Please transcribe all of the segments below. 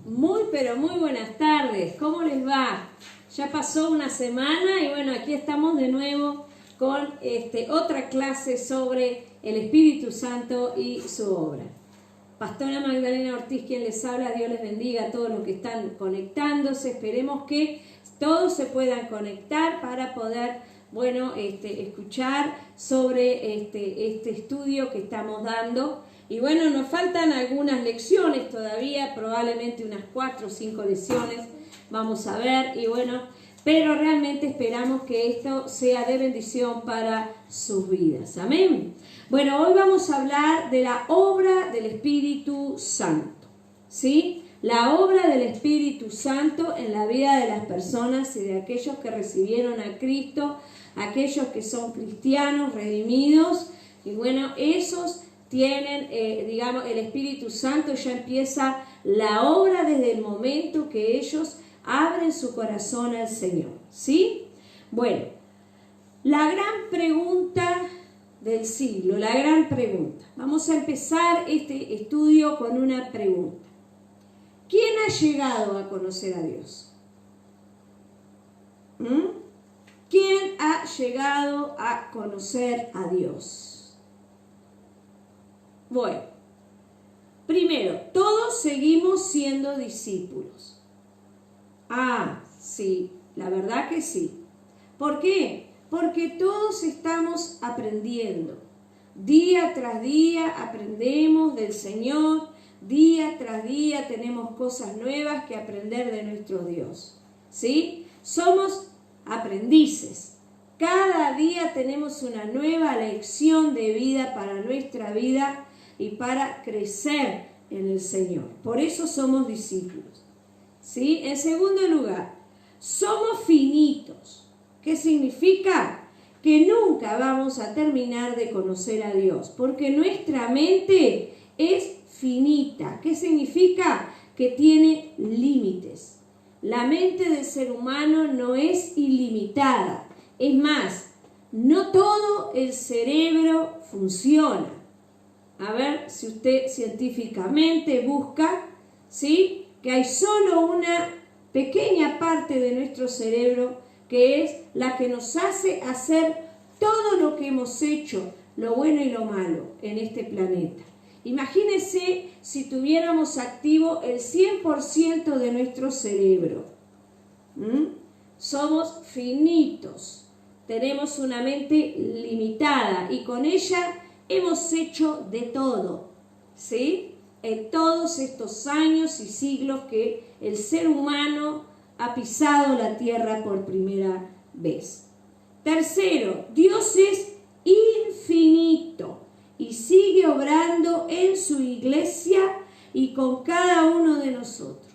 Muy, pero muy buenas tardes. ¿Cómo les va? Ya pasó una semana y bueno, aquí estamos de nuevo con otra clase sobre el Espíritu Santo y su obra. Pastora Magdalena Ortiz quien les habla. Dios les bendiga a todos los que están conectándose. Esperemos que todos se puedan conectar para poder, escuchar sobre este estudio que estamos dando. Y bueno, nos faltan algunas lecciones todavía, probablemente unas 4 o 5 lecciones, vamos a ver, y bueno, pero realmente esperamos que esto sea de bendición para sus vidas. Amén. Bueno, hoy vamos a hablar de la obra del Espíritu Santo, ¿sí? La obra del Espíritu Santo en la vida de las personas y de aquellos que recibieron a Cristo, aquellos que son cristianos, redimidos, y bueno, esos tienen, el Espíritu Santo. Ya empieza la obra desde el momento que ellos abren su corazón al Señor, ¿sí? Bueno, la gran pregunta del siglo, la gran pregunta. Vamos a empezar este estudio con una pregunta. ¿Quién ha llegado a conocer a Dios? ¿Quién ha llegado a conocer a Dios? Bueno, primero, todos seguimos siendo discípulos. Ah, sí, la verdad que sí. ¿Por qué? Porque todos estamos aprendiendo. Día tras día aprendemos del Señor, día tras día tenemos cosas nuevas que aprender de nuestro Dios. ¿Sí? Somos aprendices. Cada día tenemos una nueva lección de vida para nuestra vida y para crecer en el Señor. Por eso somos discípulos. ¿Sí? En segundo lugar, somos finitos. ¿Qué significa? Que nunca vamos a terminar de conocer a Dios, porque nuestra mente es finita. ¿Qué significa? Que tiene límites. La mente del ser humano no es ilimitada. Es más, no todo el cerebro funciona. A ver si usted científicamente busca, ¿sí?, que hay solo una pequeña parte de nuestro cerebro que es la que nos hace hacer todo lo que hemos hecho, lo bueno y lo malo en este planeta. Imagínense si tuviéramos activo el 100% de nuestro cerebro. Somos finitos, tenemos una mente limitada y con ella hemos hecho de todo, ¿sí? En todos estos años y siglos que el ser humano ha pisado la tierra por primera vez. Tercero, Dios es infinito y sigue obrando en su iglesia y con cada uno de nosotros.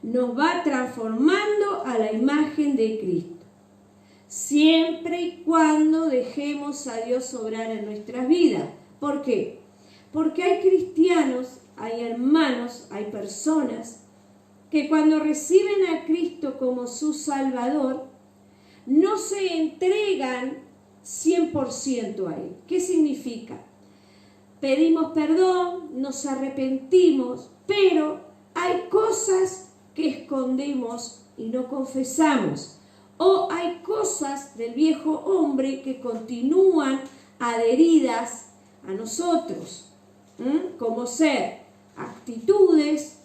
Nos va transformando a la imagen de Cristo. Siempre y cuando dejemos a Dios obrar en nuestras vidas. ¿Por qué? Porque hay cristianos, hay hermanos, hay personas que cuando reciben a Cristo como su Salvador, no se entregan 100% a Él. ¿Qué significa? Pedimos perdón, nos arrepentimos, pero hay cosas que escondemos y no confesamos. O hay cosas del viejo hombre que continúan adheridas a nosotros, como ser actitudes,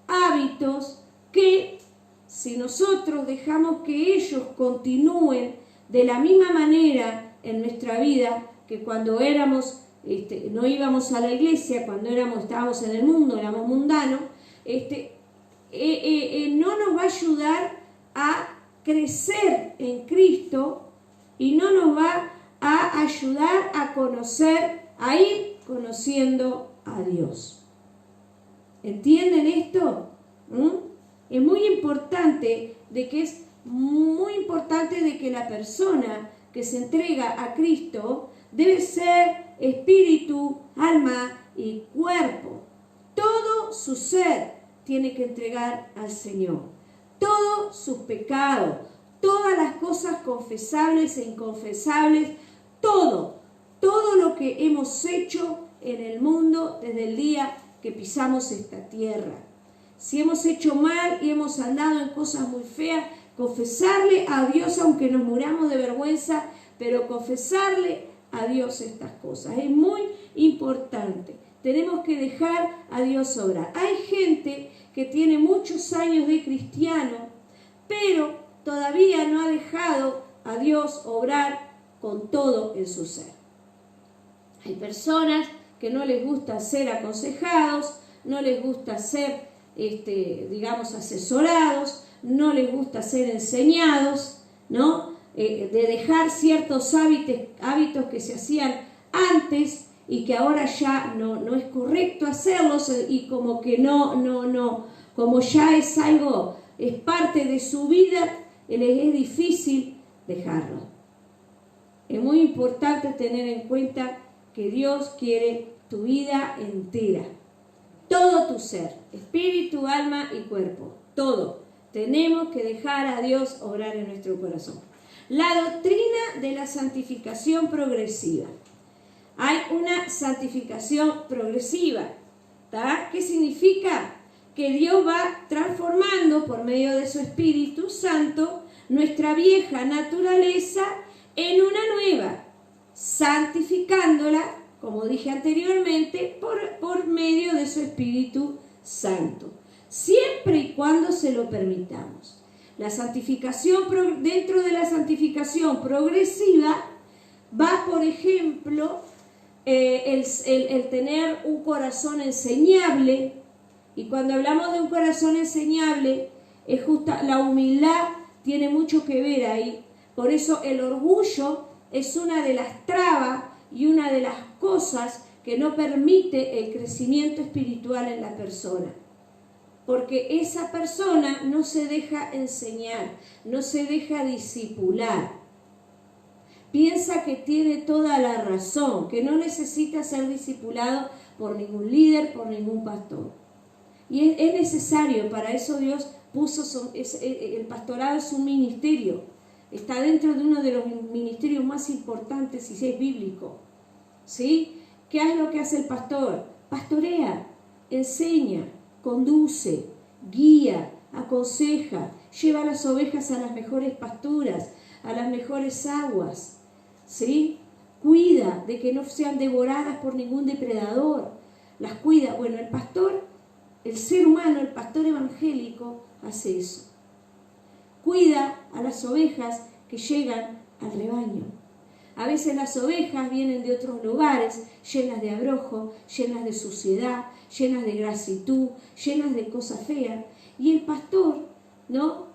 hábitos, que si nosotros dejamos que ellos continúen de la misma manera en nuestra vida que cuando éramos, no íbamos a la iglesia, cuando estábamos en el mundo, éramos mundanos, no nos va a ayudar a crecer en Cristo y no nos va a ayudar a conocer, a ir conociendo a Dios. ¿Entienden esto? Es muy importante de que la persona que se entrega a Cristo debe ser espíritu, alma y cuerpo. Todo su ser tiene que entregar al Señor. Todos sus pecados, todas las cosas confesables e inconfesables, todo lo que hemos hecho en el mundo desde el día que pisamos esta tierra. Si hemos hecho mal y hemos andado en cosas muy feas, confesarle a Dios, aunque nos muramos de vergüenza, pero confesarle a Dios estas cosas. Es muy importante. Tenemos que dejar a Dios obrar. Hay gente que tiene muchos años de cristiano, pero todavía no ha dejado a Dios obrar con todo en su ser. Hay personas que no les gusta ser aconsejados, no les gusta ser, digamos, asesorados, no les gusta ser enseñados, ¿no? De dejar ciertos hábitos que se hacían antes y que ahora ya no es correcto hacerlos, y como que como ya es algo, es parte de su vida, les es difícil dejarlo. Es muy importante tener en cuenta que Dios quiere tu vida entera, todo tu ser, espíritu, alma y cuerpo, todo. Tenemos que dejar a Dios obrar en nuestro corazón. La doctrina de la santificación progresiva. Hay una santificación progresiva, ¿tá? ¿Qué significa? Que Dios va transformando por medio de su Espíritu Santo nuestra vieja naturaleza en una nueva, santificándola, como dije anteriormente, por medio de su Espíritu Santo, siempre y cuando se lo permitamos. La santificación, dentro de la santificación progresiva, va, por ejemplo, el tener un corazón enseñable. Y cuando hablamos de un corazón enseñable, es justa, la humildad tiene mucho que ver ahí. Por eso el orgullo es una de las trabas y una de las cosas que no permite el crecimiento espiritual en la persona. Porque esa persona no se deja enseñar, no se deja discipular. Piensa que tiene toda la razón, que no necesita ser discipulado por ningún líder, por ningún pastor. Y es necesario, para eso Dios puso, el pastorado es un ministerio. Está dentro de uno de los ministerios más importantes y es bíblico. ¿Sí? ¿Qué es lo que hace el pastor? Pastorea, enseña, conduce, guía, aconseja, lleva a las ovejas a las mejores pasturas, a las mejores aguas, ¿sí? Cuida de que no sean devoradas por ningún depredador, las cuida. Bueno, el pastor, el ser humano, el pastor evangélico hace eso. Cuida a las ovejas que llegan al rebaño. A veces las ovejas vienen de otros lugares, llenas de abrojo, llenas de suciedad, llenas de grasitud, llenas de cosas feas. Y el pastor, ¿no?,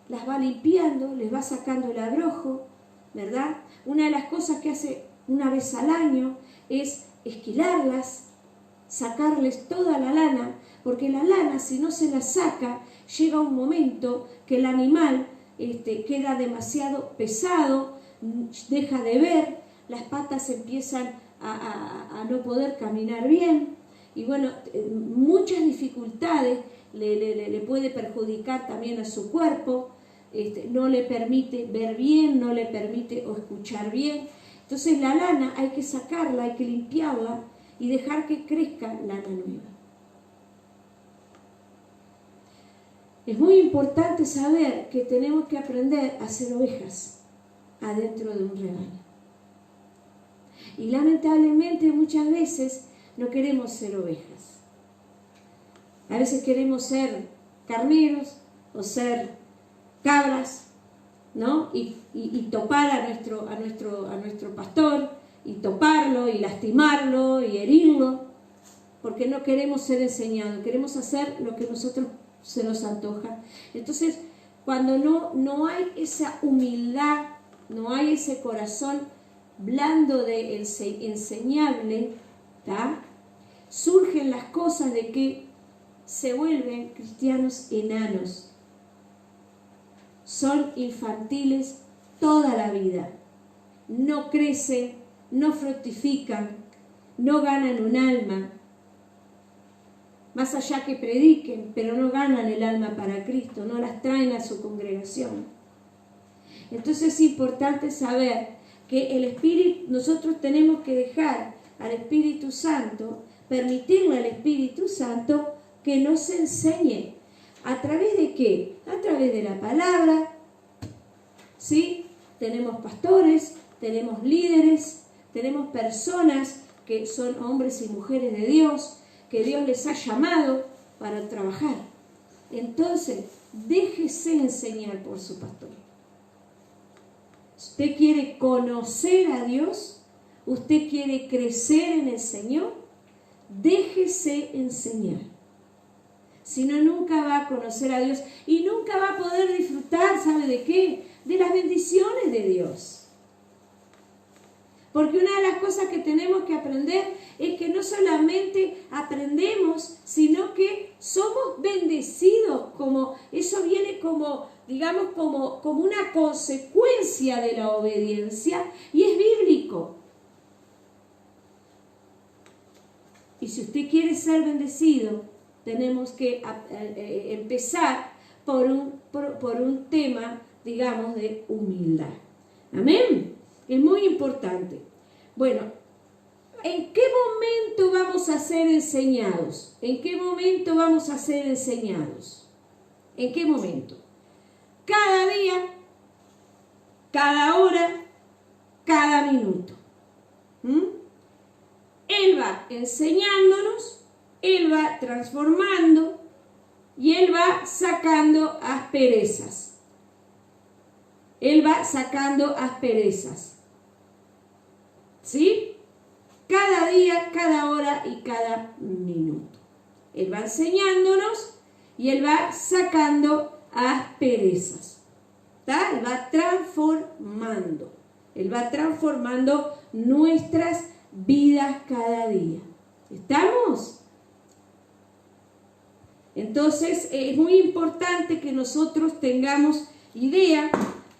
las va limpiando, les va sacando el abrojo, ¿verdad? Una de las cosas que hace una vez al año es esquilarlas, sacarles toda la lana, porque la lana, si no se la saca, llega un momento que el animal queda demasiado pesado, deja de ver, las patas empiezan a no poder caminar bien, y bueno, muchas dificultades le puede perjudicar también a su cuerpo, no le permite ver bien, no le permite escuchar bien. Entonces la lana hay que sacarla, hay que limpiarla y dejar que crezca lana nueva. Es muy importante saber que tenemos que aprender a ser ovejas adentro de un rebaño. Y lamentablemente muchas veces no queremos ser ovejas. A veces queremos ser carneros o ser cabras, ¿no? Y topar a nuestro pastor, y toparlo, y lastimarlo, y herirlo, porque no queremos ser enseñados, queremos hacer lo que a nosotros se nos antoja. Entonces, cuando no hay esa humildad, no hay ese corazón blando de enseñable, ¿tá?, surgen las cosas de que se vuelven cristianos enanos. Son infantiles toda la vida. No crecen, no fructifican, no ganan un alma. Más allá que prediquen, pero no ganan el alma para Cristo, no las traen a su congregación. Entonces es importante saber que el Espíritu, nosotros tenemos que dejar al Espíritu Santo, permitirle al Espíritu Santo que nos enseñe. ¿A través de qué? A través de la palabra, ¿sí? Tenemos pastores, tenemos líderes, tenemos personas que son hombres y mujeres de Dios, que Dios les ha llamado para trabajar. Entonces, déjese enseñar por su pastor. ¿Usted quiere conocer a Dios? ¿Usted quiere crecer en el Señor? Déjese enseñar. Si no, nunca va a conocer a Dios y nunca va a poder disfrutar, ¿sabe de qué? De las bendiciones de Dios. Porque una de las cosas que tenemos que aprender es que no solamente aprendemos, sino que somos bendecidos, como eso viene como, digamos, como una consecuencia de la obediencia, y es bíblico. Y si usted quiere ser bendecido, tenemos que empezar por un tema, digamos, de humildad. Amén. Es muy importante. Bueno, ¿en qué momento vamos a ser enseñados? ¿En qué momento vamos a ser enseñados? ¿En qué momento? Cada día, cada hora, cada minuto. Él va enseñándonos, Él va transformando y Él va sacando asperezas. Él va sacando asperezas. ¿Sí? Cada día, cada hora y cada minuto. Él va enseñándonos y Él va sacando asperezas. ¿Está? Él va transformando. Él va transformando nuestras vidas cada día. ¿Estamos? Entonces es muy importante que nosotros tengamos idea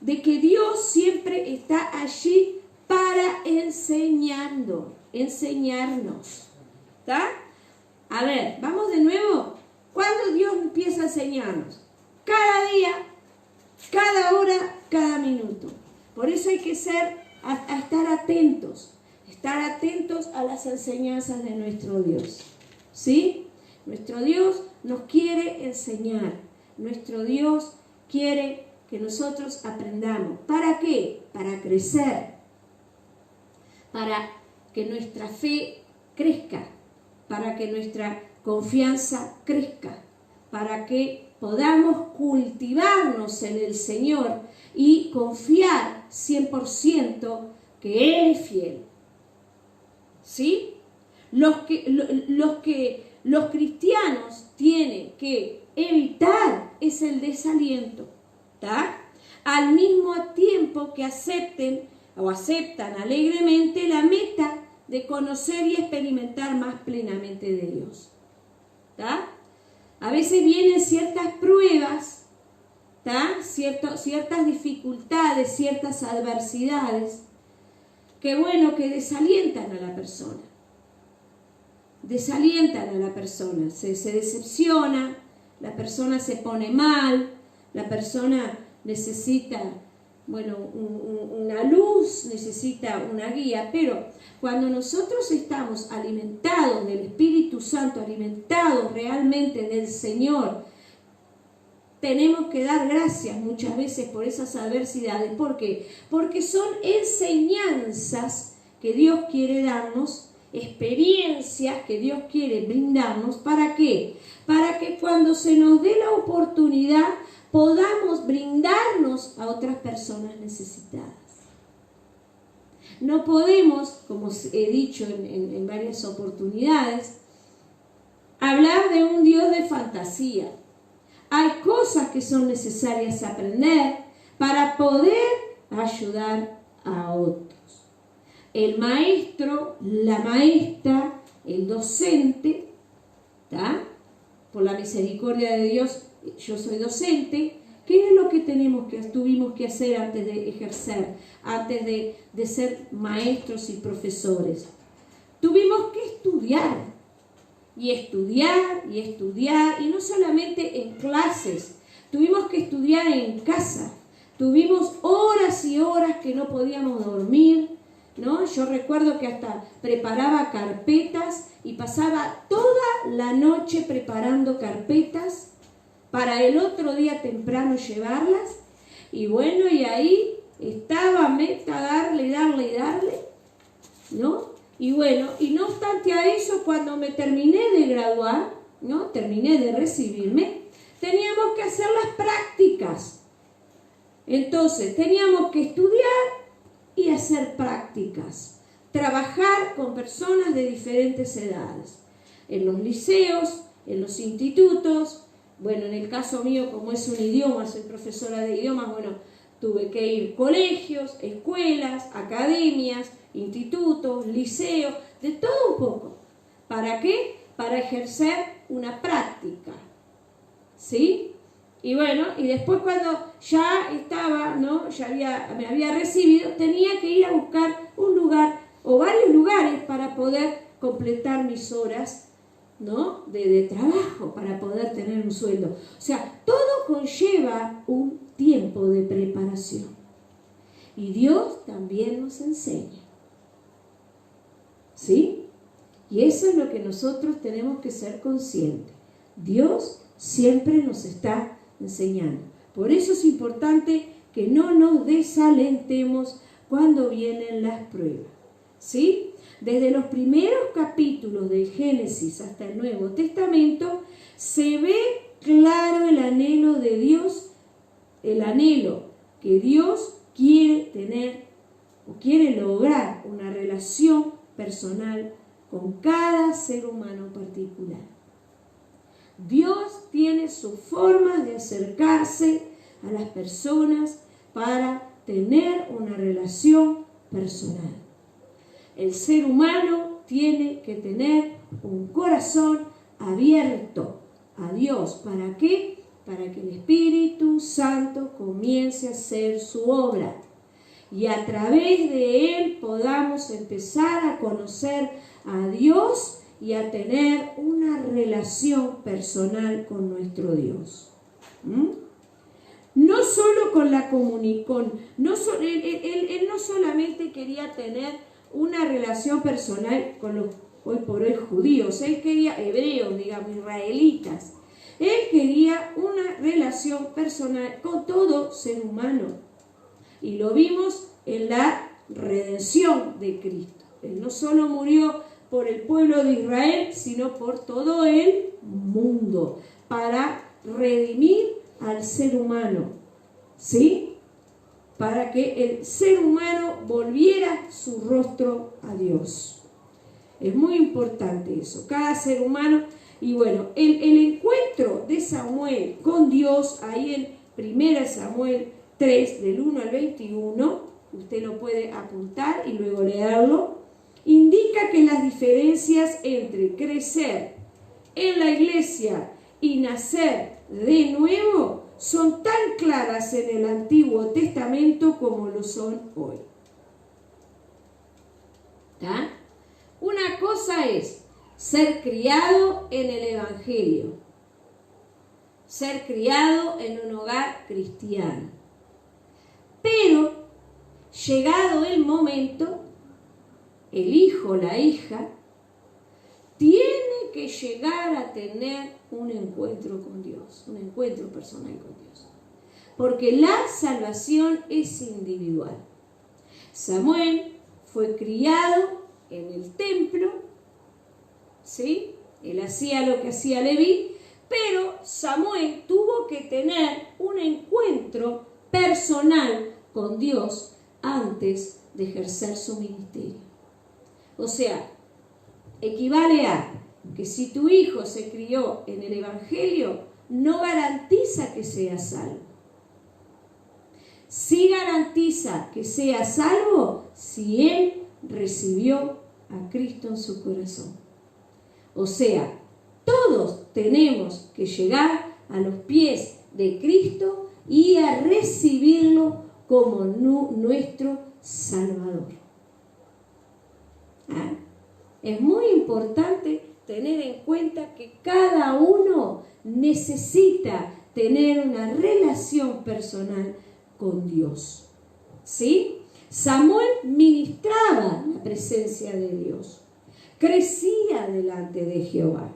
de que Dios siempre está allí para enseñarnos. ¿Está? A ver, vamos de nuevo. ¿Cuándo Dios empieza a enseñarnos? Cada día, cada hora, cada minuto. Por eso hay que estar atentos a las enseñanzas de nuestro Dios. ¿Sí? Nuestro Dios nos quiere enseñar. Nuestro Dios quiere que nosotros aprendamos. ¿Para qué? Para crecer. Para que nuestra fe crezca. Para que nuestra confianza crezca. Para que podamos cultivarnos en el Señor y confiar 100% que Él es fiel. ¿Sí? Los cristianos tienen que evitar es el desaliento, ¿tá? Al mismo tiempo que aceptan alegremente la meta de conocer y experimentar más plenamente de Dios, ¿tá? A veces vienen ciertas pruebas, ¿tá? Ciertas dificultades, ciertas adversidades, que desalientan a la persona. Se decepciona, la persona se pone mal, la persona necesita, una luz, necesita una guía, pero cuando nosotros estamos alimentados del Espíritu Santo, alimentados realmente del Señor, tenemos que dar gracias muchas veces por esas adversidades. ¿Por qué? Porque son enseñanzas que Dios quiere darnos, experiencias que Dios quiere brindarnos. ¿Para qué? Para que cuando se nos dé la oportunidad podamos brindarnos a otras personas necesitadas. No podemos, como he dicho en varias oportunidades, hablar de un Dios de fantasía. Hay cosas que son necesarias aprender para poder ayudar a otros. El maestro, la maestra, el docente, ¿tá? Por la misericordia de Dios, yo soy docente. ¿Qué es lo que tuvimos que hacer antes de ejercer, antes de ser maestros y profesores? Tuvimos que estudiar. Y estudiar, y no solamente en clases, tuvimos que estudiar en casa, tuvimos horas y horas que no podíamos dormir, ¿no? Yo recuerdo que hasta preparaba carpetas y pasaba toda la noche preparando carpetas para el otro día temprano llevarlas. Y bueno, y ahí estaba meta, darle, ¿no? Y bueno, y no obstante a eso, cuando me terminé de graduar, ¿no? Terminé de recibirme, teníamos que hacer las prácticas. Entonces, teníamos que estudiar y hacer prácticas, trabajar con personas de diferentes edades, en los liceos, en los institutos. Bueno, en el caso mío, como es un idioma, soy profesora de idiomas, bueno, tuve que ir a colegios, escuelas, academias, institutos, liceos, de todo un poco. ¿Para qué? Para ejercer una práctica, ¿sí? Y bueno, y después cuando ya estaba, ¿no? Me había recibido, tenía que ir a buscar un lugar o varios lugares para poder completar mis horas, ¿no? de trabajo, para poder tener un sueldo. O sea, todo conlleva un tiempo de preparación. Y Dios también nos enseña, ¿sí? Y eso es lo que nosotros tenemos que ser conscientes. Dios siempre nos está enseñando. Por eso es importante que no nos desalentemos cuando vienen las pruebas, ¿sí? Desde los primeros capítulos del Génesis hasta el Nuevo Testamento se ve claro el anhelo de Dios, el anhelo que Dios quiere tener o quiere lograr una relación personal con cada ser humano particular. Dios tiene sus formas de acercarse a las personas para tener una relación personal. El ser humano tiene que tener un corazón abierto a Dios. ¿Para qué? Para que el Espíritu Santo comience a hacer su obra y a través de él podamos empezar a conocer a Dios y a tener una relación personal con nuestro Dios. No solo con la comunión, él no solamente quería tener una relación personal con los hoy por hoy judíos, él quería hebreos, digamos, israelitas. Él quería una relación personal con todo ser humano. Y lo vimos en la redención de Cristo. Él no solo murió por el pueblo de Israel, sino por todo el mundo, para redimir al ser humano, ¿sí? Para que el ser humano volviera su rostro a Dios. Es muy importante eso, cada ser humano. Y bueno, el encuentro de Samuel con Dios, ahí en 1 Samuel 3, del 1 al 21, usted lo puede apuntar y luego leerlo, indica que las diferencias entre crecer en la iglesia y nacer de nuevo son tan claras en el Antiguo Testamento como lo son hoy. ¿Está? Una cosa es ser criado en el Evangelio, ser criado en un hogar cristiano. Pero, llegado el momento, el hijo, la hija, tiene que llegar a tener un encuentro con Dios, un encuentro personal con Dios. Porque la salvación es individual. Samuel fue criado en el templo, ¿sí? Él hacía lo que hacía Leví, pero Samuel tuvo que tener un encuentro personal con Dios antes de ejercer su ministerio. O sea, equivale a que si tu hijo se crió en el Evangelio, no garantiza que sea salvo. Sí garantiza que sea salvo si él recibió a Cristo en su corazón. O sea, todos tenemos que llegar a los pies de Cristo y a recibirlo como nuestro Salvador. Es muy importante tener en cuenta que cada uno necesita tener una relación personal con Dios, ¿sí? Samuel ministraba la presencia de Dios, crecía delante de Jehová,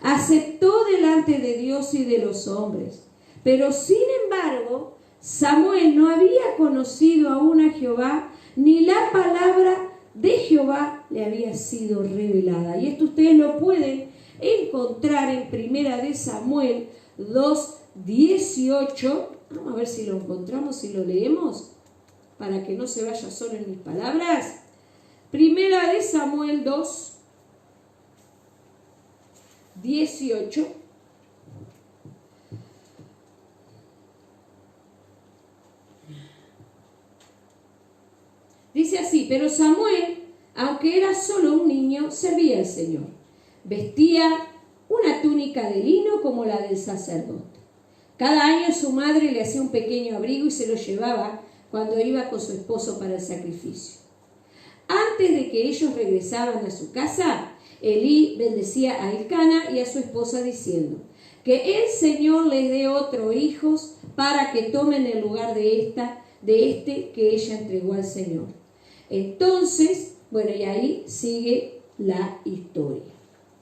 aceptó delante de Dios y de los hombres, pero sin embargo Samuel no había conocido aún a Jehová, ni la palabra de Jehová le había sido revelada. Y esto ustedes lo pueden encontrar en Primera de Samuel 2:18. Vamos a ver si lo encontramos y lo leemos, para que no se vaya solo en mis palabras. Primera de Samuel 2:18. Dice así: pero Samuel, aunque era solo un niño, servía al Señor. Vestía una túnica de lino como la del sacerdote. Cada año su madre le hacía un pequeño abrigo y se lo llevaba cuando iba con su esposo para el sacrificio. Antes de que ellos regresaban a su casa, Elí bendecía a Elcana y a su esposa diciendo: que el Señor les dé otros hijos para que tomen el lugar de este que ella entregó al Señor. Entonces, bueno, y ahí sigue la historia,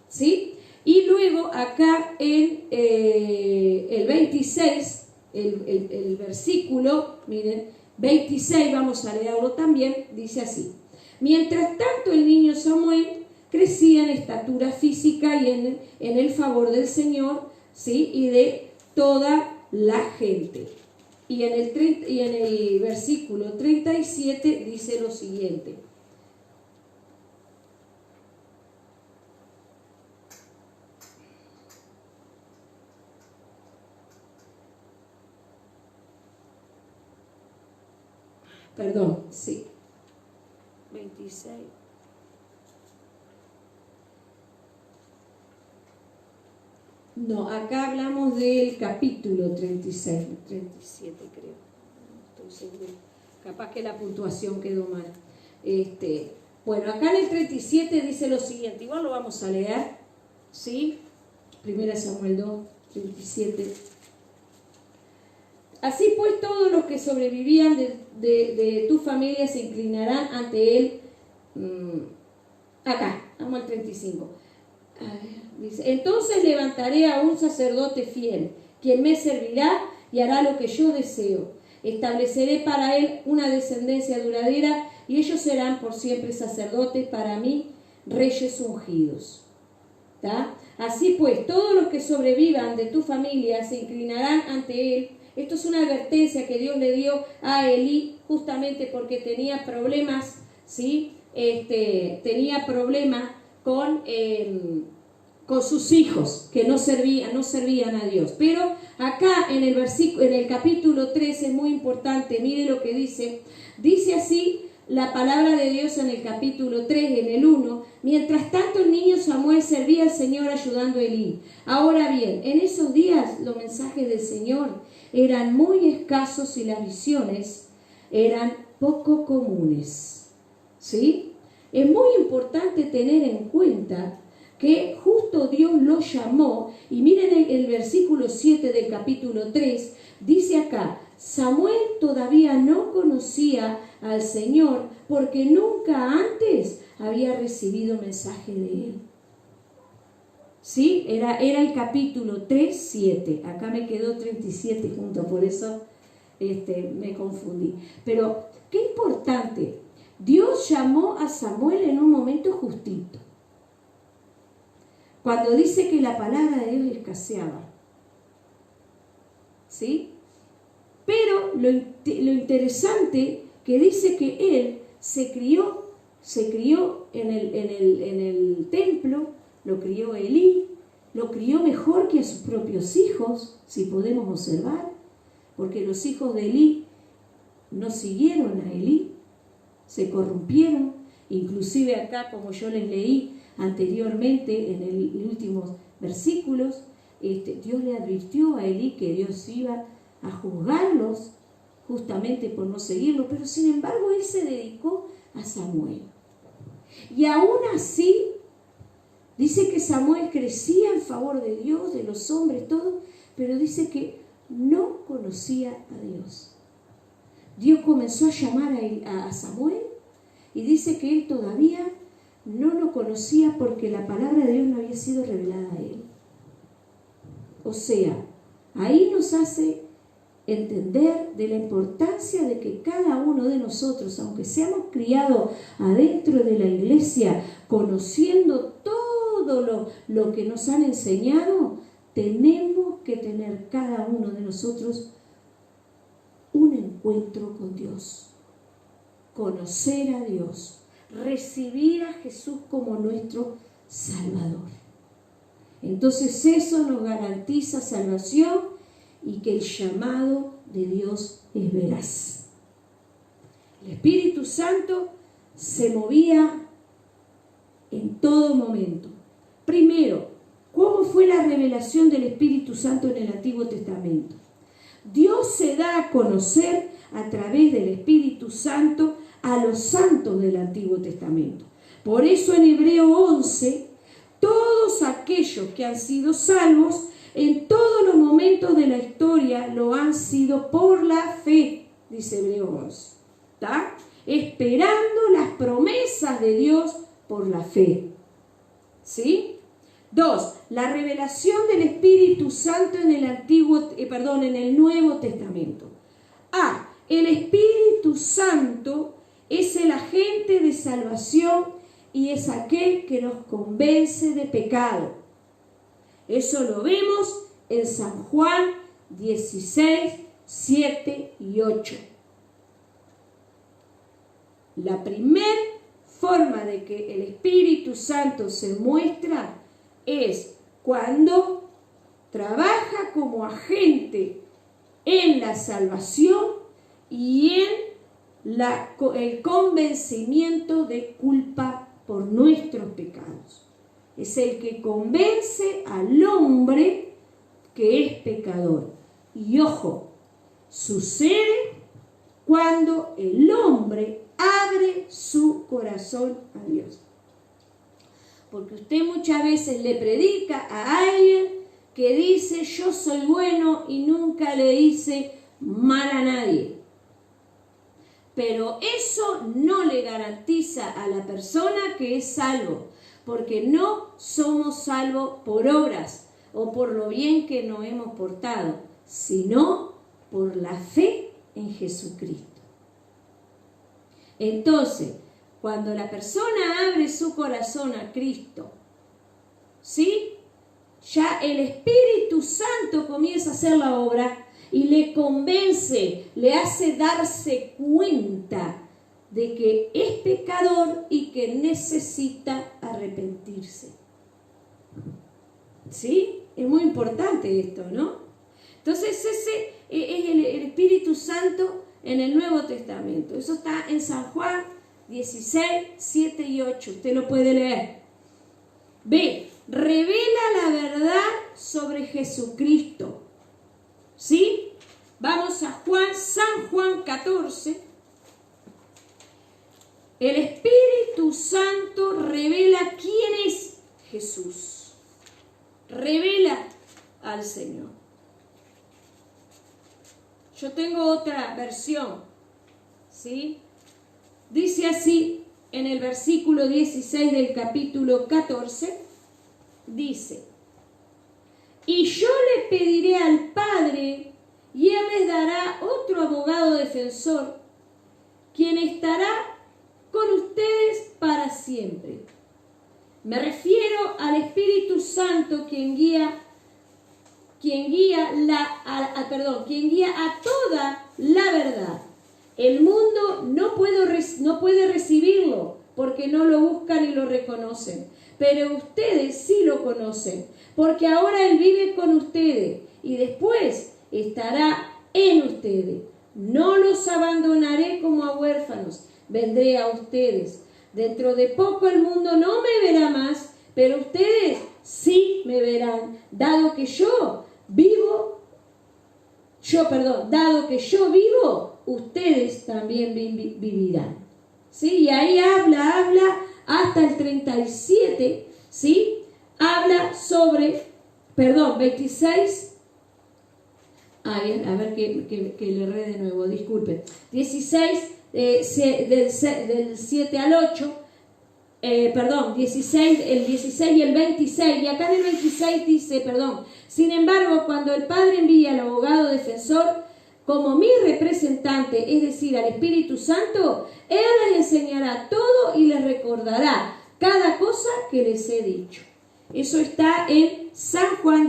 ¿sí? Y luego acá en el 26, el versículo, miren, 26, vamos a leerlo también, dice así: mientras tanto el niño Samuel crecía en estatura física y en el favor del Señor, ¿sí? Y de toda la gente. Y en el versículo 37 dice lo siguiente: perdón, sí, 26. No, acá hablamos del capítulo 36, 37 creo. No estoy segura. Capaz que la puntuación quedó mal. Bueno, acá en el 37 dice lo siguiente, igual lo vamos a leer, ¿sí? 1 Samuel 2, 37. Así pues, todos los que sobrevivían de tu familia se inclinarán ante él. Acá, vamos al 35. A ver, dice: entonces levantaré a un sacerdote fiel, quien me servirá y hará lo que yo deseo. Estableceré para él una descendencia duradera y ellos serán por siempre sacerdotes para mí, reyes ungidos. ¿Tá? Así pues, todos los que sobrevivan de tu familia se inclinarán ante él. Esto es una advertencia que Dios le dio a Elí justamente porque tenía problemas, ¿sí? Tenía problemas con sus hijos que no servían a Dios. Pero acá en el capítulo 13 es muy importante, mire lo que dice. Dice así la palabra de Dios en el capítulo 3, en el 1: mientras tanto el niño Samuel servía al Señor ayudando a Elí. Ahora bien, en esos días los mensajes del Señor eran muy escasos y las visiones eran poco comunes, ¿sí? Es muy importante tener en cuenta que justo Dios lo llamó, y miren el versículo 7 del capítulo 3, dice acá: Samuel todavía no conocía al Señor porque nunca antes había recibido mensaje de él. ¿Sí? Era el capítulo 3, 7. Acá me quedó 37 junto, por eso me confundí. Pero, qué importante. Dios llamó a Samuel en un momento justito, cuando dice que la palabra de Dios escaseaba. ¿Sí? Pero lo interesante que dice que él se crió en el templo, lo crió Elí, lo crió mejor que a sus propios hijos, si podemos observar, porque los hijos de Elí no siguieron a Elí, se corrompieron. Inclusive acá, como yo les leí anteriormente en los últimos versículos, Dios le advirtió a Elí que Dios iba a juzgarlos justamente por no seguirlo, pero sin embargo él se dedicó a Samuel. Y aún así, dice que Samuel crecía en favor de Dios, de los hombres, todo, pero dice que no conocía a Dios. Dios comenzó a llamar a Samuel y dice que él todavía no lo conocía porque la palabra de Dios no había sido revelada a él. O sea, ahí nos hace entender de la importancia de que cada uno de nosotros, aunque seamos criados adentro de la iglesia, conociendo todo lo que nos han enseñado, tenemos que tener cada uno de nosotros un encuentro con Dios, conocer a Dios, recibir a Jesús como nuestro Salvador. Entonces eso nos garantiza salvación y que el llamado de Dios es veraz. El Espíritu Santo se movía en todo momento. Primero, ¿cómo fue la revelación del Espíritu Santo en el Antiguo Testamento? Dios se da a conocer a través del Espíritu Santo a los santos del Antiguo Testamento. Por eso en Hebreo 11, todos aquellos que han sido salvos en todos los momentos de la historia lo han sido por la fe, dice Hebreo 11. ¿Está? Esperando las promesas de Dios por la fe. ¿Sí? 2. La revelación del Espíritu Santo en el Nuevo Testamento. El Espíritu Santo es el agente de salvación y es aquel que nos convence de pecado. Eso lo vemos en San Juan 16, 7 y 8. La primera forma de que el Espíritu Santo se muestra es cuando trabaja como agente en la salvación y en el convencimiento de culpa por nuestros pecados. Es el que convence al hombre que es pecador. Y ojo, sucede cuando el hombre abre su corazón a Dios. Porque usted muchas veces le predica a alguien que dice yo soy bueno y nunca le dice mal a nadie. Pero eso no le garantiza a la persona que es salvo. Porque no somos salvos por obras o por lo bien que nos hemos portado, sino por la fe en Jesucristo. Entonces, cuando la persona abre su corazón a Cristo, ¿sí? Ya el Espíritu Santo comienza a hacer la obra y le convence, le hace darse cuenta de que es pecador y que necesita arrepentirse. ¿Sí? Es muy importante esto, ¿no? Entonces ese es el Espíritu Santo en el Nuevo Testamento. Eso está en San Juan 16, 7 y 8. Usted lo puede leer. B. Revela la verdad sobre Jesucristo. ¿Sí? Vamos a San Juan 14. El Espíritu Santo revela quién es Jesús. Revela al Señor. Yo tengo otra versión, ¿sí? Dice así en el versículo 16 del capítulo 14, dice: y yo le pediré al Padre, y Él les dará otro abogado defensor, quien estará con ustedes para siempre. Me refiero al Espíritu Santo quien guía a toda la verdad. El mundo no puede recibirlo porque no lo buscan y lo reconocen. Pero ustedes sí lo conocen, porque ahora Él vive con ustedes y después estará en ustedes. No los abandonaré como a huérfanos, vendré a ustedes. Dentro de poco el mundo no me verá más, pero ustedes sí me verán, dado que yo vivo, ustedes también vivirán. ¿Sí? Y ahí habla hasta el 37, ¿sí? Habla sobre, 26, A ver que le erré de nuevo, disculpe. 16, del 7 al 8, el 16 y el 26, y acá en el 26 dice, sin embargo, cuando el Padre envía al abogado defensor como mi representante, es decir, al Espíritu Santo, Él les enseñará todo y les recordará cada cosa que les he dicho. Eso está en San Juan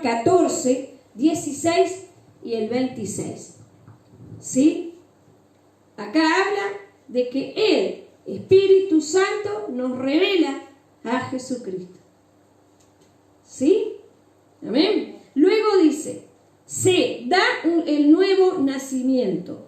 14, 16 y el 26. ¿Sí? Acá habla de que el Espíritu Santo nos revela a Jesucristo. ¿Sí? Amén. Luego dice, se da el nuevo nacimiento.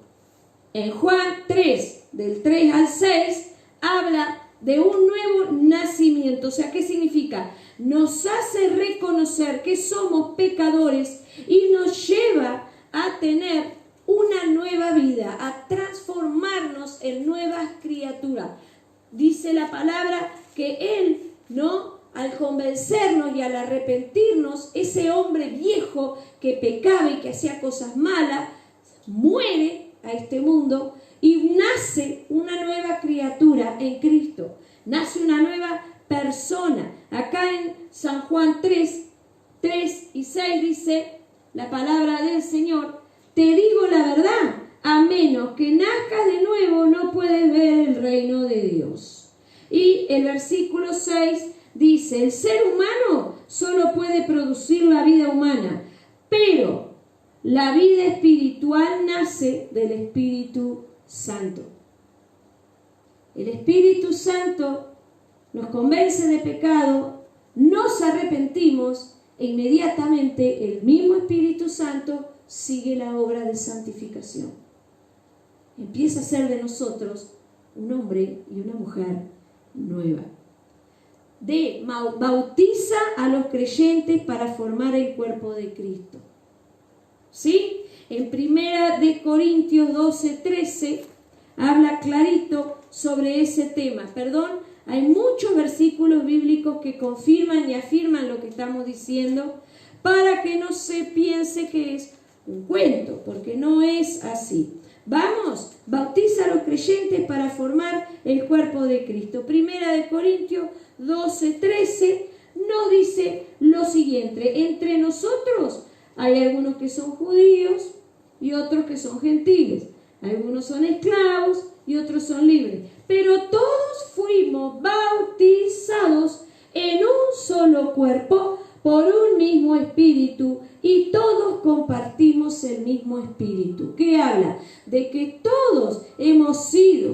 En Juan 3, del 3 al 6, habla de un nuevo nacimiento. O sea, ¿qué significa? Nos hace reconocer que somos pecadores y nos lleva a tener una nueva vida, a transformarnos en nuevas criaturas. Dice la palabra que Él, al convencernos y al arrepentirnos, ese hombre viejo que pecaba y que hacía cosas malas, muere a este mundo y nace una nueva criatura en Cristo. Nace una nueva persona. Acá en San Juan 3 y 6 dice la palabra del Señor: te digo la verdad, a menos que nazcas de nuevo no puedes ver el reino de Dios. Y el versículo 6 dice: el ser humano solo puede producir la vida humana, pero la vida espiritual nace del Espíritu Santo. El Espíritu Santo nos convence de pecado, nos arrepentimos e inmediatamente el mismo Espíritu Santo sigue la obra de santificación. Empieza a ser de nosotros un hombre y una mujer nueva. Bautiza a los creyentes para formar el cuerpo de Cristo. ¿Sí? En 1 Corintios 12:13 habla clarito sobre ese tema. Hay muchos versículos bíblicos que confirman y afirman lo que estamos diciendo, para que no se piense que es un cuento, porque no es así. Vamos, bautiza a los creyentes para formar el cuerpo de Cristo. 1 Corintios 12:13 nos dice lo siguiente: entre nosotros hay algunos que son judíos y otros que son gentiles. Algunos son esclavos y otros son libres. Pero todos fuimos bautizados en un solo cuerpo por un mismo espíritu y todos compartimos el mismo espíritu. ¿Qué habla? De que todos hemos sido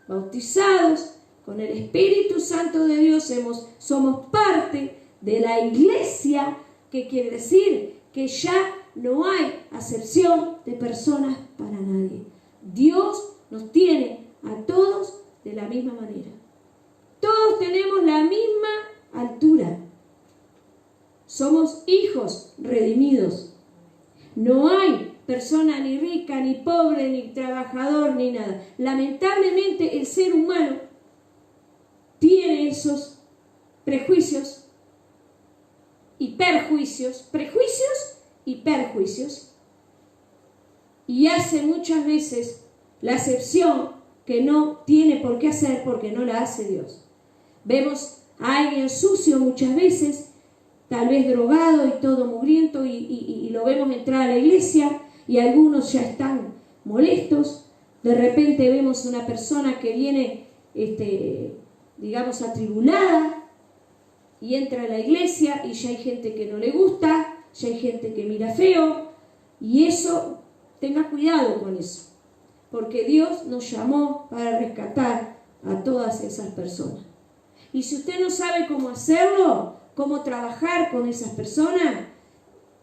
bautizados con el Espíritu Santo de Dios, somos parte de la iglesia, que quiere decir que ya no hay acepción de personas para nadie. Dios nos tiene a todos de la misma manera. Todos tenemos la misma altura. Somos hijos redimidos. No hay persona ni rica, ni pobre, ni trabajador, ni nada. Lamentablemente el ser humano tiene esos prejuicios y perjuicios, y hace muchas veces la acepción que no tiene por qué hacer porque no la hace Dios. Vemos a alguien sucio muchas veces, tal vez drogado y todo mugriento, y lo vemos entrar a la iglesia y algunos ya están molestos. De repente vemos una persona que viene, atribulada, y entra a la iglesia y ya hay gente que no le gusta, ya hay gente que mira feo, y eso, tenga cuidado con eso, porque Dios nos llamó para rescatar a todas esas personas. Y si usted no sabe cómo hacerlo, cómo trabajar con esas personas,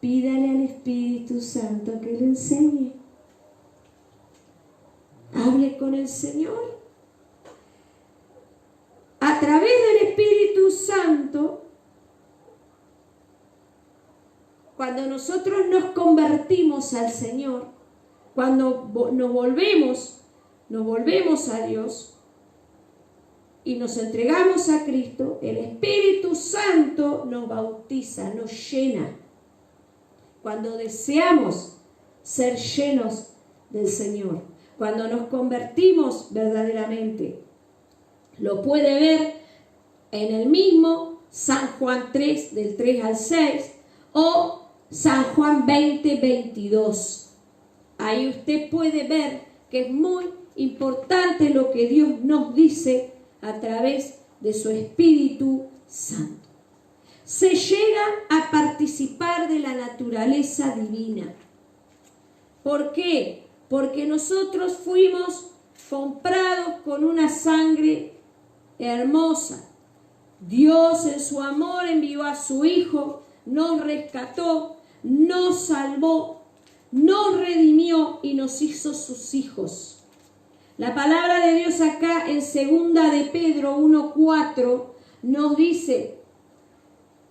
pídale al Espíritu Santo que le enseñe. Hable con el Señor. A través del Espíritu Santo, cuando nosotros nos convertimos al Señor, cuando nos volvemos a Dios y nos entregamos a Cristo, el Espíritu Santo Santo nos bautiza, nos llena. Cuando deseamos ser llenos del Señor, cuando nos convertimos verdaderamente. Lo puede ver en el mismo San Juan 3, del 3 al 6, o San Juan 20, 22. Ahí usted puede ver que es muy importante lo que Dios nos dice a través de su Espíritu Santo. Se llega a participar de la naturaleza divina. ¿Por qué? Porque nosotros fuimos comprados con una sangre hermosa. Dios en su amor envió a su Hijo, nos rescató, nos salvó, nos redimió y nos hizo sus hijos. La palabra de Dios acá en 2 de Pedro 1:4 nos dice: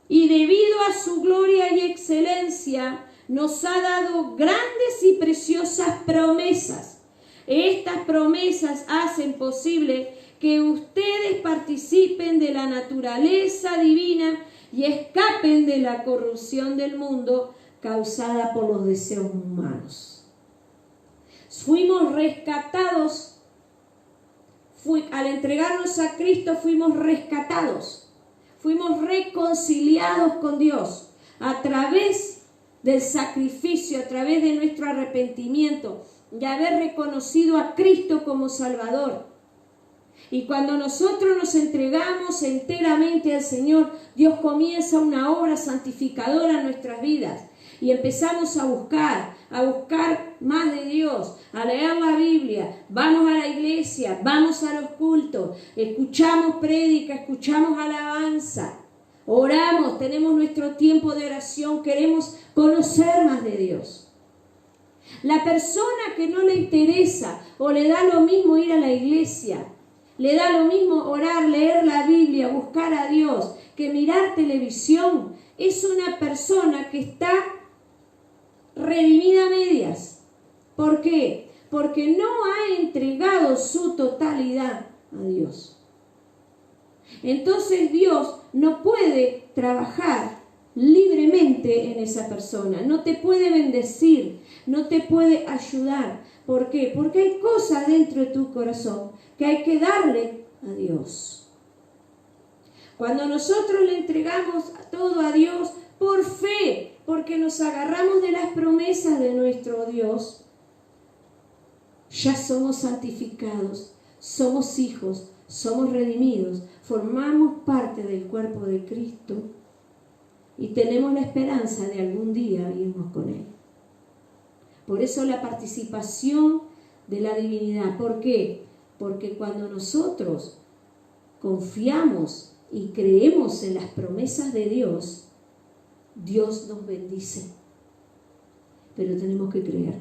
y debido a su gloria y excelencia nos ha dado grandes y preciosas promesas. Estas promesas hacen posible que ustedes participen de la naturaleza divina y escapen de la corrupción del mundo causada por los deseos humanos. Fuimos rescatados, al entregarnos a Cristo fuimos rescatados, fuimos reconciliados con Dios a través del sacrificio, a través de nuestro arrepentimiento, de haber reconocido a Cristo como Salvador. Y cuando nosotros nos entregamos enteramente al Señor, Dios comienza una obra santificadora en nuestras vidas. Y empezamos a buscar más de Dios, a leer la Biblia, vamos a la iglesia, vamos a los cultos, escuchamos prédica, escuchamos alabanza, oramos, tenemos nuestro tiempo de oración, queremos conocer más de Dios. La persona que no le interesa o le da lo mismo ir a la iglesia, le da lo mismo orar, leer la Biblia, buscar a Dios, que mirar televisión, es una persona que está redimida a medias. ¿Por qué? Porque no ha entregado su totalidad a Dios. Entonces Dios no puede trabajar libremente en esa persona, no te puede bendecir, no te puede ayudar. ¿Por qué? Porque hay cosas dentro de tu corazón que hay que darle a Dios. Cuando nosotros le entregamos todo a Dios por fe, porque nos agarramos de las promesas de nuestro Dios, ya somos santificados, somos hijos, somos redimidos, formamos parte del cuerpo de Cristo y tenemos la esperanza de algún día irnos con Él. Por eso la participación de la divinidad. ¿Por qué? Porque cuando nosotros confiamos y creemos en las promesas de Dios, Dios nos bendice. Pero tenemos que creer.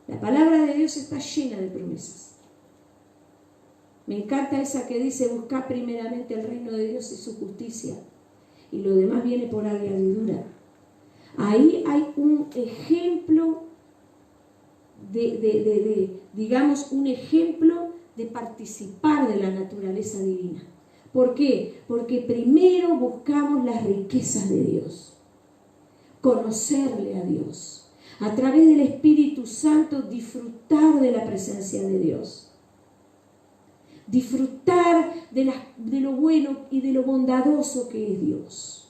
La palabra de Dios está llena de promesas. Me encanta esa que dice: buscad primeramente el reino de Dios y su justicia, y lo demás viene por añadidura. Ahí hay un ejemplo digamos, un ejemplo de participar de la naturaleza divina. ¿Por qué? Porque primero buscamos las riquezas de Dios, conocerle a Dios, a través del Espíritu Santo disfrutar de la presencia de Dios, disfrutar de lo bueno y de lo bondadoso que es Dios.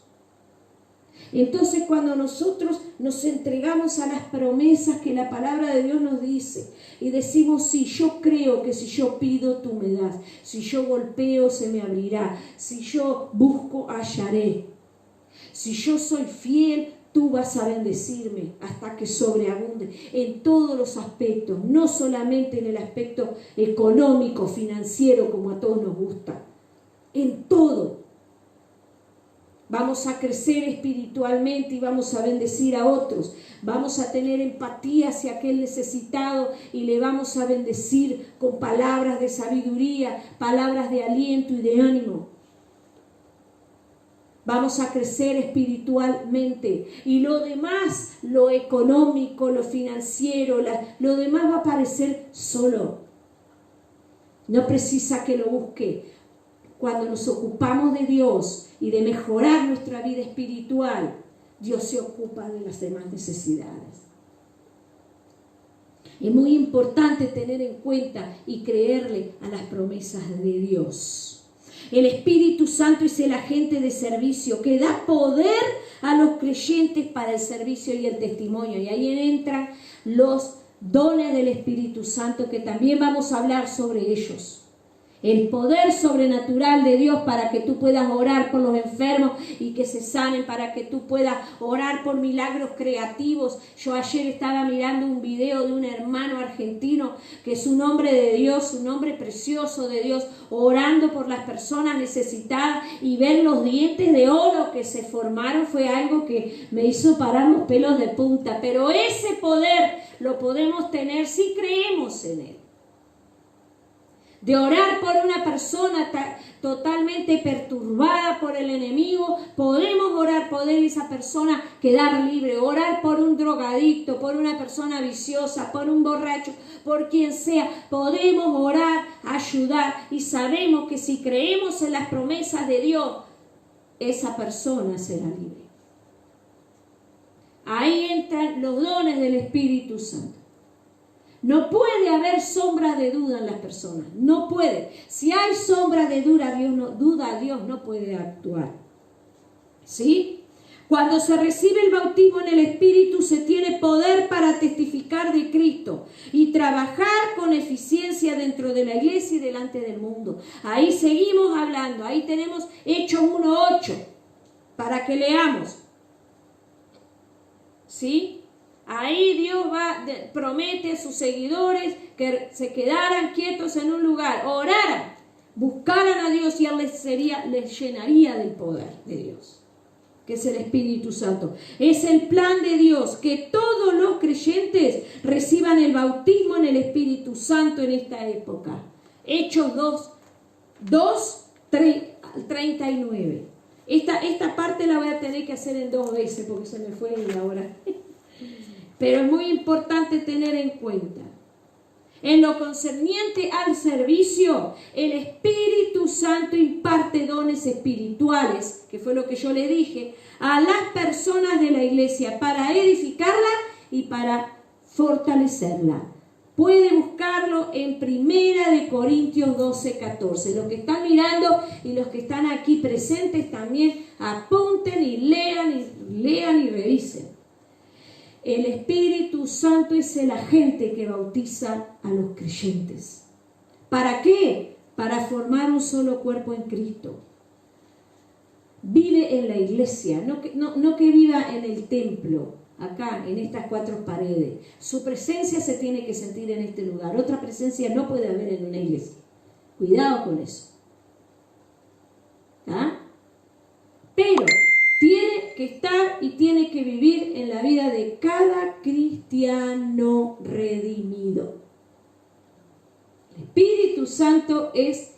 Entonces, cuando nosotros nos entregamos a las promesas que la palabra de Dios nos dice y decimos: sí, yo creo que si yo pido, tú me das, si yo golpeo, se me abrirá, si yo busco, hallaré, si yo soy fiel, tú vas a bendecirme hasta que sobreabunde en todos los aspectos, no solamente en el aspecto económico, financiero, como a todos nos gusta, en todo. Vamos a crecer espiritualmente y vamos a bendecir a otros. Vamos a tener empatía hacia aquel necesitado y le vamos a bendecir con palabras de sabiduría, palabras de aliento y de ánimo. Vamos a crecer espiritualmente y lo demás, lo económico, lo financiero, lo demás va a aparecer solo. No precisa que lo busque. cuando nos ocupamos de Dios y de mejorar nuestra vida espiritual, Dios se ocupa de las demás necesidades. Es muy importante tener en cuenta y creerle a las promesas de Dios. El Espíritu Santo es el agente de servicio que da poder a los creyentes para el servicio y el testimonio. Y ahí entran los dones del Espíritu Santo, que también vamos a hablar sobre ellos. El poder sobrenatural de Dios para que tú puedas orar por los enfermos y que se sanen, para que tú puedas orar por milagros creativos. Yo ayer estaba mirando un video de un hermano argentino que es un hombre de Dios, un hombre precioso de Dios, orando por las personas necesitadas, y ver los dientes de oro que se formaron fue algo que me hizo parar los pelos de punta. Pero ese poder lo podemos tener si creemos en él. De orar por una persona totalmente perturbada por el enemigo, podemos orar por esa persona quedar libre. Orar por un drogadicto, por una persona viciosa, por un borracho, por quien sea. Podemos orar, ayudar, y sabemos que si creemos en las promesas de Dios, esa persona será libre. Ahí entran los dones del Espíritu Santo. No puede haber sombra de duda en las personas, no puede. Si hay sombra de duda, Dios no puede actuar. ¿Sí? Cuando se recibe el bautismo en el Espíritu, se tiene poder para testificar de Cristo y trabajar con eficiencia dentro de la iglesia y delante del mundo. Ahí seguimos hablando, ahí tenemos Hechos 1:8 para que leamos. ¿Sí? Ahí Dios promete a sus seguidores que se quedaran quietos en un lugar, oraran, buscaran a Dios, y Él les llenaría del poder de Dios, que es el Espíritu Santo. Es el plan de Dios que todos los creyentes reciban el bautismo en el Espíritu Santo en esta época. Hechos 2:39. Esta parte la voy a tener que hacer en 2 veces porque se me fue la hora. Pero es muy importante tener en cuenta. En lo concerniente al servicio, el Espíritu Santo imparte dones espirituales, que fue lo que yo le dije, a las personas de la iglesia para edificarla y para fortalecerla. Puede buscarlo en 1 Corintios 12:14. Los que están mirando y los que están aquí presentes también apunten y lean y revisen. El Espíritu Santo es el agente que bautiza a los creyentes. ¿Para qué? Para formar un solo cuerpo en Cristo. Vive en la iglesia, no que viva en el templo, acá, en estas 4 paredes. Su presencia se tiene que sentir en este lugar. Otra presencia no puede haber en una iglesia. Cuidado con eso. ¿Ah? Pero tiene que estar y tiene que vivir en la vida de cada cristiano redimido. El Espíritu Santo es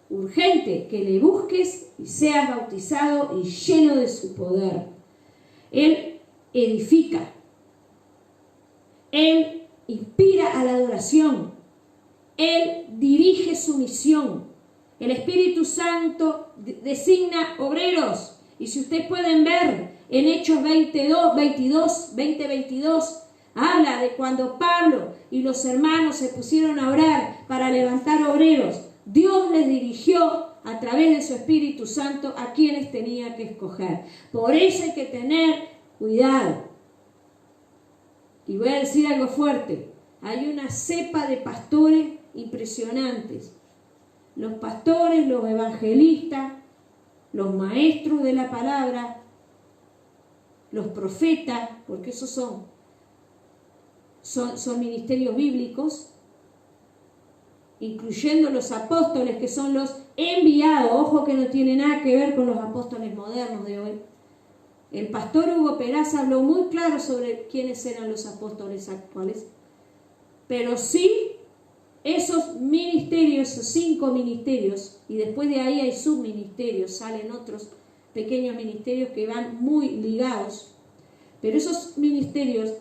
urgente que le busques y seas bautizado y lleno de su poder. Él edifica. Él inspira a la adoración. Él dirige su misión. El Espíritu Santo designa obreros. Y si ustedes pueden ver en Hechos 20:22, habla de cuando Pablo y los hermanos se pusieron a orar para levantar obreros. Dios les dirigió a través de su Espíritu Santo a quienes tenía que escoger. Por eso hay que tener cuidado. Y voy a decir algo fuerte. Hay una cepa de pastores impresionantes. Los pastores, los evangelistas, los maestros de la palabra, los profetas, porque esos son ministerios bíblicos, incluyendo los apóstoles, que son los enviados. Ojo que no tiene nada que ver con los apóstoles modernos de hoy. El pastor Hugo Peraz habló muy claro sobre quiénes eran los apóstoles actuales, pero sí esos ministerios, esos 5 ministerios, y después de ahí hay subministerios, salen otros pequeños ministerios que van muy ligados, pero esos ministerios,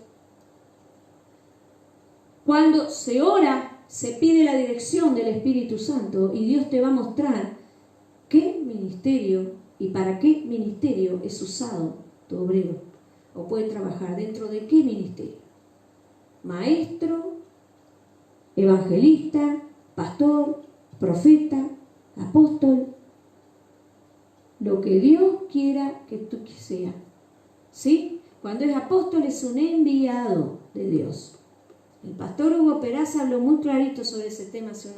cuando se ora, se pide la dirección del Espíritu Santo y Dios te va a mostrar qué ministerio y para qué ministerio es usado tu obrero. O puede trabajar dentro de qué ministerio. Maestro, evangelista, pastor, profeta, apóstol. Lo que Dios quiera que tú seas. ¿Sí? Cuando es apóstol es un enviado de Dios. El pastor Hugo Peraza habló muy clarito sobre ese tema hace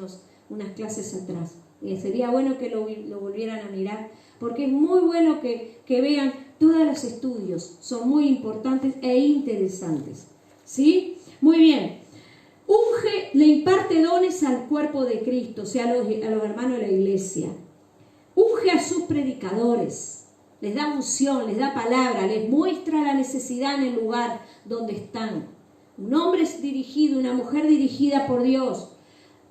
unas clases atrás. Y sería bueno que lo volvieran a mirar, porque es muy bueno que vean todos los estudios. Son muy importantes e interesantes. ¿Sí? Muy bien. Unge, le imparte dones al cuerpo de Cristo, o sea, a los hermanos de la iglesia. Unge a sus predicadores, les da unción, les da palabra, les muestra la necesidad en el lugar donde están. Un hombre es dirigido, una mujer dirigida por Dios.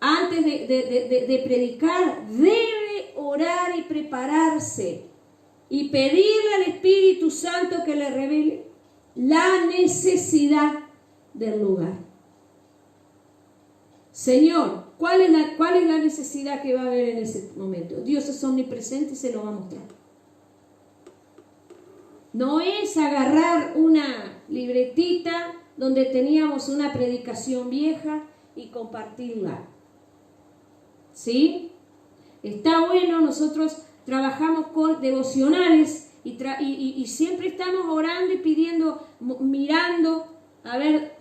Antes de predicar, debe orar y prepararse y pedirle al Espíritu Santo que le revele la necesidad del lugar. Señor, ¿cuál es la necesidad que va a haber en ese momento? Dios es omnipresente y se lo va a mostrar. No es agarrar una libretita donde teníamos una predicación vieja y compartirla. ¿Sí? Está bueno, nosotros trabajamos con devocionales y siempre estamos orando y pidiendo, mirando, a ver,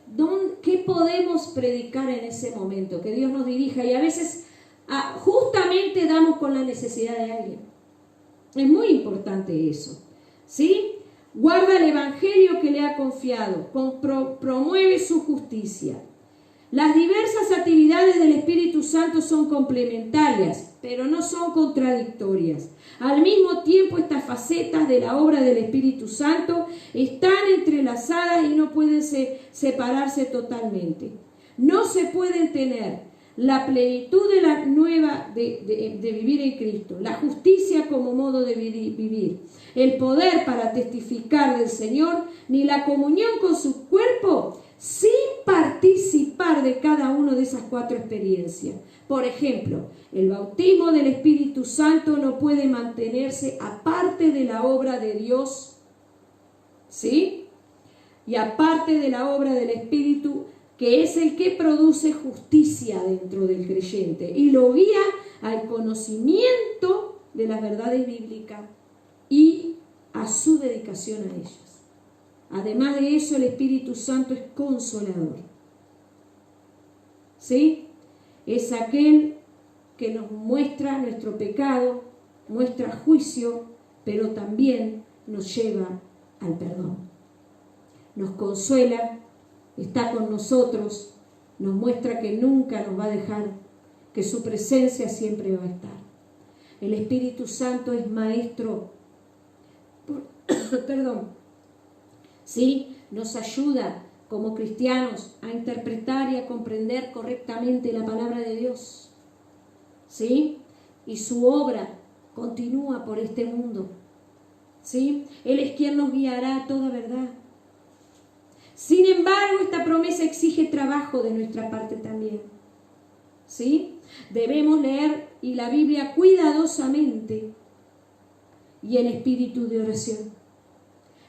¿qué podemos predicar en ese momento? Que Dios nos dirija y a veces justamente damos con la necesidad de alguien. Es muy importante eso. ¿Sí? Guarda el evangelio que le ha confiado, promueve su justicia. Las diversas actividades del Espíritu Santo son complementarias, pero no son contradictorias. Al mismo tiempo, estas facetas de la obra del Espíritu Santo están entrelazadas y no pueden separarse totalmente. No se pueden tener la plenitud de la nueva de vivir en Cristo, la justicia como modo de vivir, el poder para testificar del Señor, ni la comunión con su cuerpo, sin participar de cada una de esas 4 experiencias. Por ejemplo, el bautismo del Espíritu Santo no puede mantenerse aparte de la obra de Dios, ¿sí? Y aparte de la obra del Espíritu, que es el que produce justicia dentro del creyente y lo guía al conocimiento de las verdades bíblicas y a su dedicación a ellas. Además de eso, el Espíritu Santo es consolador. ¿Sí? Es aquel que nos muestra nuestro pecado, muestra juicio, pero también nos lleva al perdón. Nos consuela, está con nosotros, nos muestra que nunca nos va a dejar, que su presencia siempre va a estar. El Espíritu Santo es maestro, ¿sí? Nos ayuda como cristianos a interpretar y a comprender correctamente la palabra de Dios, ¿sí? Y su obra continúa por este mundo, ¿sí? Él es quien nos guiará a toda verdad. Sin embargo, esta promesa exige trabajo de nuestra parte también, ¿sí? Debemos leer la Biblia cuidadosamente y en espíritu de oración.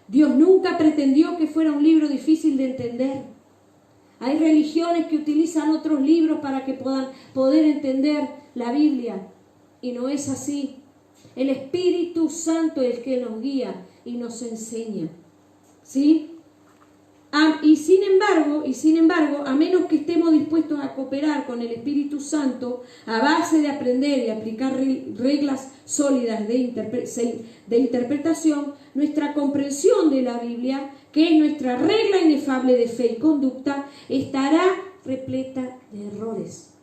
Dios nunca pretendió que fuera un libro difícil de entender. Hay religiones que utilizan otros libros para que puedan poder entender la Biblia, y no es así. El Espíritu Santo es el que nos guía y nos enseña, ¿sí? Y sin embargo, a menos que estemos dispuestos a cooperar con el Espíritu Santo a base de aprender y aplicar reglas sólidas de interpretación, nuestra comprensión de la Biblia, que es nuestra regla inefable de fe y conducta, estará repleta de errores.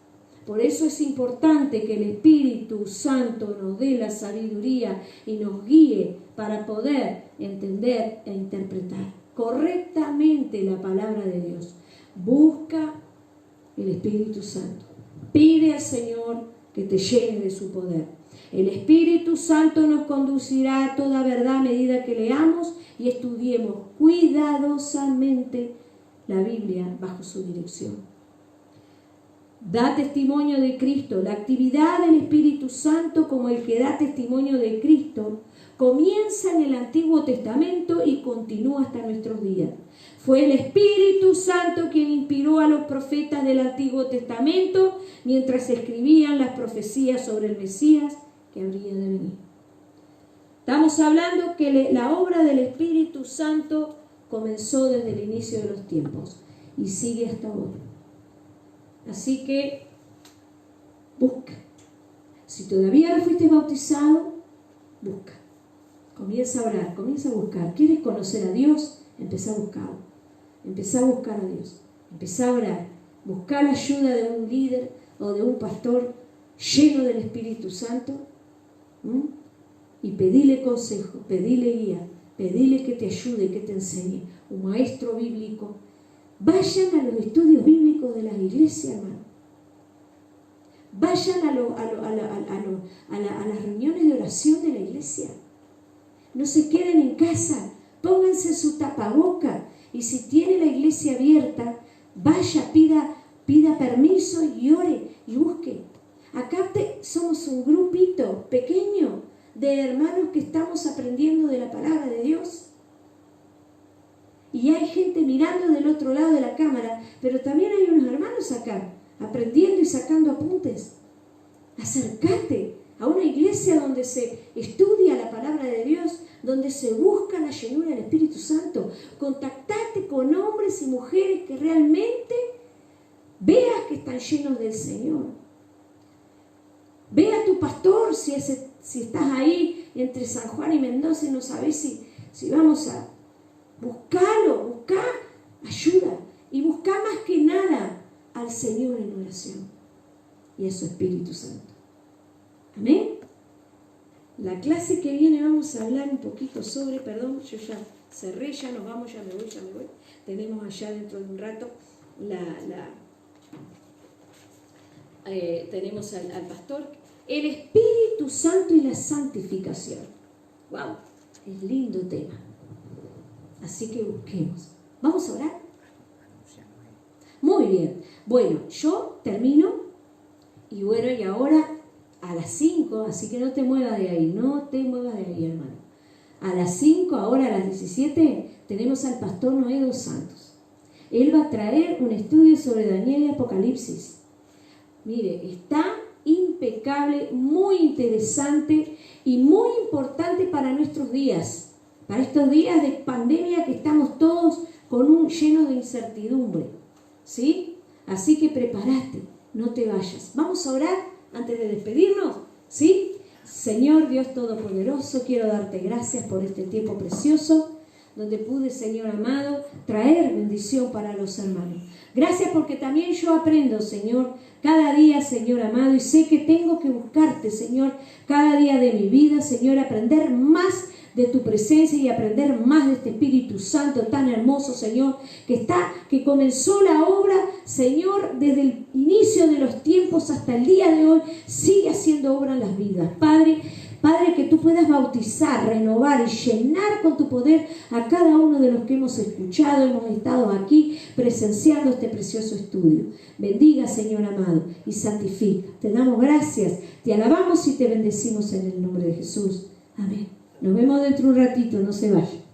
Por eso es importante que el Espíritu Santo nos dé la sabiduría y nos guíe para poder entender e interpretar correctamente la palabra de Dios. Busca el Espíritu Santo. Pide al Señor que te llene de su poder. El Espíritu Santo nos conducirá a toda verdad a medida que leamos y estudiemos cuidadosamente la Biblia bajo su dirección. da testimonio de Cristo. La actividad del Espíritu Santo como el que da testimonio de Cristo comienza en el Antiguo Testamento y continúa hasta nuestros días. Fue el Espíritu Santo quien inspiró a los profetas del Antiguo Testamento mientras escribían las profecías sobre el Mesías que habría de venir. Estamos hablando que la obra del Espíritu Santo comenzó desde el inicio de los tiempos y sigue hasta ahora. Así que busca. Si todavía no fuiste bautizado, busca. Comienza a orar, comienza a buscar. ¿Quieres conocer a Dios? Empezá a buscarlo. Empezá a buscar a Dios. Empezá a orar. Buscar la ayuda de un líder o de un pastor lleno del Espíritu Santo. Y pedile consejo, pedile guía, pedile que te ayude, que te enseñe. Un maestro bíblico. Vayan a los estudios bíblicos de las iglesias, hermano. Vayan a las reuniones de oración de la iglesia. No se queden en casa. Pónganse su tapaboca. Y si tiene la iglesia abierta, vaya, pida permiso y ore y busque. Acá somos un grupito pequeño de hermanos que estamos aprendiendo de la palabra de Dios. Y hay gente mirando del otro lado de la cámara, pero también hay unos hermanos acá, aprendiendo y sacando apuntes. Acércate a una iglesia donde se estudia la palabra de Dios, donde se busca la llenura del Espíritu Santo. Contactate con hombres y mujeres que realmente veas que están llenos del Señor. Ve a tu pastor si estás ahí entre San Juan y Mendoza y no sabes si vamos a buscarlo, buscar ayuda y buscar más que nada al Señor en oración y a su Espíritu Santo. Amén. La clase que viene vamos a hablar un poquito sobre, perdón, yo ya cerré, ya nos vamos, ya me voy. Tenemos allá dentro de un rato tenemos al pastor. El Espíritu Santo y la santificación. ¡Wow! Es lindo tema. Así que busquemos. ¿Vamos a orar? Muy bien. Bueno, yo termino y bueno, y ahora a las 5, así que no te muevas de ahí, hermano. A las 5, ahora a las 17, tenemos al pastor Noé dos Santos. Él va a traer un estudio sobre Daniel y Apocalipsis. Mire, está impecable, muy interesante y muy importante para nuestros días, para estos días de pandemia que estamos todos llenos de incertidumbre, ¿sí? Así que prepárate, no te vayas. Vamos a orar antes de despedirnos, ¿sí? Señor Dios Todopoderoso, quiero darte gracias por este tiempo precioso donde pude, Señor amado, traer bendición para los hermanos. Gracias porque también yo aprendo, Señor, cada día, Señor amado, y sé que tengo que buscarte, Señor, cada día de mi vida, Señor, aprender más de tu presencia y aprender más de este Espíritu Santo tan hermoso, Señor, que comenzó la obra, Señor, desde el inicio de los tiempos hasta el día de hoy, sigue haciendo obra en las vidas. Padre, que tú puedas bautizar, renovar y llenar con tu poder a cada uno de los que hemos escuchado, hemos estado aquí presenciando este precioso estudio. Bendiga, Señor amado, y santifica. Te damos gracias, te alabamos y te bendecimos en el nombre de Jesús. Amén. Nos vemos dentro de un ratito, no se vayan.